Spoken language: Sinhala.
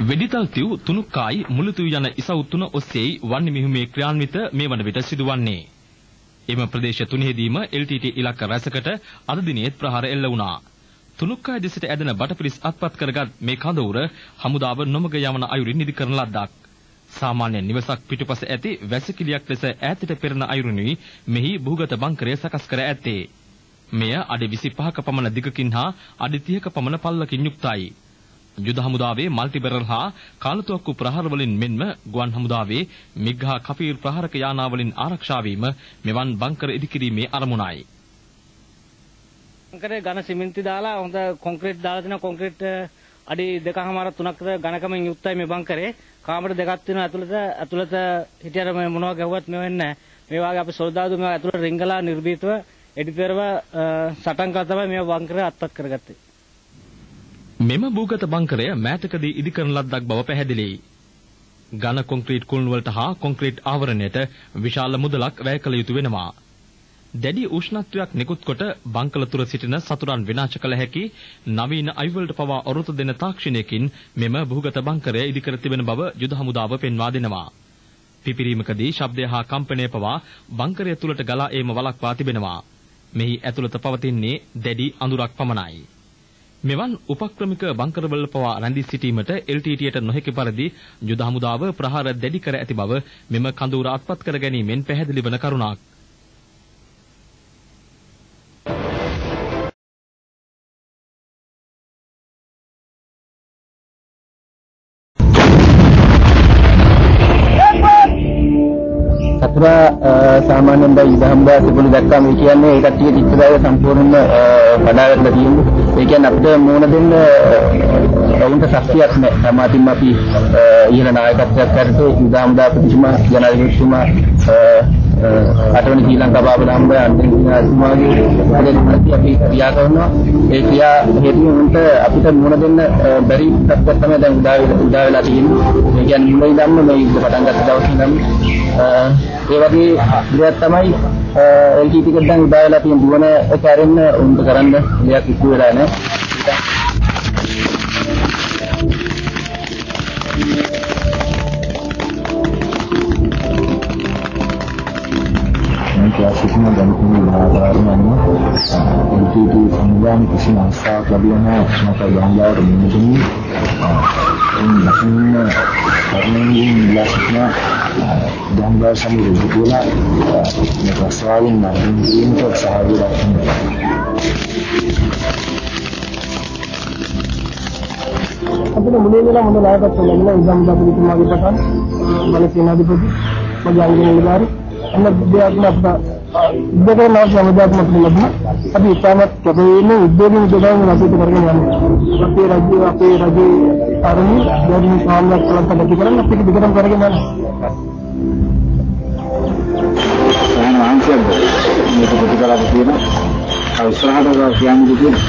වෙඩිතල් තිව් තුනුක්කායි මුළුතිව් යන ඉසව් තුන ඔස්සේයි වන්නේ මිහිමේ ක්‍රියාන්විත මේ වන විට සිදුවන්නේ. එම ප්‍රදේශ තුනෙහිදීම LTT ඉලක්ක රැසකට අද දිනේත් ප්‍රහාර එල්ල වුණා. තුනුක්කාය දෙසට ඇදෙන බටපිරිස් අත්පත් කරගත් මේ කඳවුර හමුදාව නොමග යවන අයුරින් නිදි කරන ලද්දක්. සාමාන්‍ය නිවසක් පිටුපස ඇති වැසිකිළියක් ලෙස ඈතට පෙරන අයුරිනුයි මෙහි භූගත බංකරය සකස් කර ඇත්තේ. මෙය අඩි 25ක පමණ දිගකින් හා අඩි 30ක පමණ පල්ලකින් යුක්තයි. යුද හමුදාවේ මල්ටිබැරල් හා කාලතුවක්කු ප්‍රහාර වලින් මෙන්ම ගුවන් හමුදාවේ මිග් හා කපීර් ප්‍රහාරක යානා වලින් ආරක්ෂා වීම මෙවන් බංකර ඉදිකිරීමේ අරමුණයි. බංකරේ ඝන සිමෙන්ති දාලා හොඳ කොන්ක්‍රීට් දාලා තියෙන කොන්ක්‍රීට් අඩි 2.5 3කට ඝනකමෙන් යුක්තයි මේ බංකරේ. කාමර දෙකක් තියෙනවා ඇතුළත හිටියට මේ මොනවා ගැහුවත් මේ වෙන්නේ නැහැ. මේ වාගේ අපි සොල්දාදුන් ඇතුළට රිංගලා නිර්භීතව එඩිතරව සටන් කර තමයි මේ බංකරය අත්පත් කරගත්තේ. මෙම භූගත බංකරය මෑතකදී ඉදි කරන ලද්දක් බව පැහැදිලියි. ඝන කොන්ක්‍රීට් කුළුණු වලට හා කොන්ක්‍රීට් ආවරණයට විශාල මුදලක් වැය කළ යුතු වෙනවා. දැඩි උෂ්ණත්වයක් නිකුත් කොට බංකල තුර සිටින සතුරන් විනාශ කළ හැකි නවීන අයුවලට පවා ඔරොත්තු දෙන තාක්ෂණයකින් මෙම භූගත බංකරය ඉදි කර තිබෙන බව යුද හමුදාව පෙන්වා දෙනවා. පිපිරීමකදී ශබ්දය හා කම්පනය පවා බංකරය තුලට ගලා ඒම වළක්වා තිබෙනවා. මෙහි ඇතුළත පවතින්නේ දැඩි අඳුරක් පමණයි. මෙවන් උපක්‍රමික බංකරවල පවා රැඳී සිටීමට LTTට නොහැකි පරිදි යුද හමුදාව ප්‍රහාර දැඩි කර ඇති බව මෙම කඳවුර අත්පත් කර ගැනීමෙන් පැහැදිලි වන කරුණක්. සාමාන්‍යයෙන් දැන් යුද හමුදා සිපුරු දැක්කම මේ කියන්නේ ඒ කට්ටිය තිස්සදාය සම්පූර්ණයෙන්ම කඩාවැටලා තියෙනවා. ඒ කියන්නේ අපිට මොන දෙන්න වුන්ට ශක්තියක් නැහැ. සමාතින් අපි ඉහළ නායකත්වයක් කරතෝ යුද හමුදා ප්‍රතිතුමා ජනාධිපතිතුමා අටවන ශ්‍රී ලංකා බාබල හමුදා අන්තිම තුමාගේ ප්‍රතිපත්ති අපි ක්‍රියා කරනවා. ඒ ක්‍රියා හේතුවෙන් උන්ට අපිට මොන දෙන්න බැරි තත්ත්වයක් තමයි දැන් උදා වෙලා තියෙන්නේ. ඒ කියන්නේ මුලින් ඉඳන්ම මේ යුද්ධ පටන් ගත්ත දවසේ ඉඳන් ඒ වගේ දෙයක් තමයි LTT එකට දැන් උදා වෙලා තියෙන දුවන කාර්යෙන් උන්ට කරන්න දෙයක් ඉක්ු වෙලා නැහැ. සිටින ගණිතීය ආධාරණය LTT සංවිධානයේ කිසිම අවස්ථාවක් ලැබෙන්නේ නැහැ. මට ගංගාවට මුහුණුදී ලක්ෂණ කර්මයෙන් ඉලක්කන ගංගා සමුද්‍රය කියලා මේ රසායන මාර්ගයෙන් සහාය දක්වනවා. අපිට මුලින් ඉඳලා මොන නායකත්වය ලැබුණා ඉදම් දපුතුමාගේ පටන් බල සේනාධිපති මගේ අංගන නිලධාරි අන්න දෙයක් අපිට ඉබ්බකේ මාස සමුදායක් මත ලැබුණා. අපි ඉතාමත් කැපවෙන්නේ උද්යෝගික උදව්වෙන් රටට කරගෙන යන්නේ. අපේ රජයේ ආරම්භ දෙවියන් සාමයක් කළත් නැති කරන්න අපිට දිගටම කරගෙන යනවා. සාහන ආංශයක් මේක ප්‍රතිකාරයක් තියෙනවා. අවසරහට කියන්නේ තියෙනවා.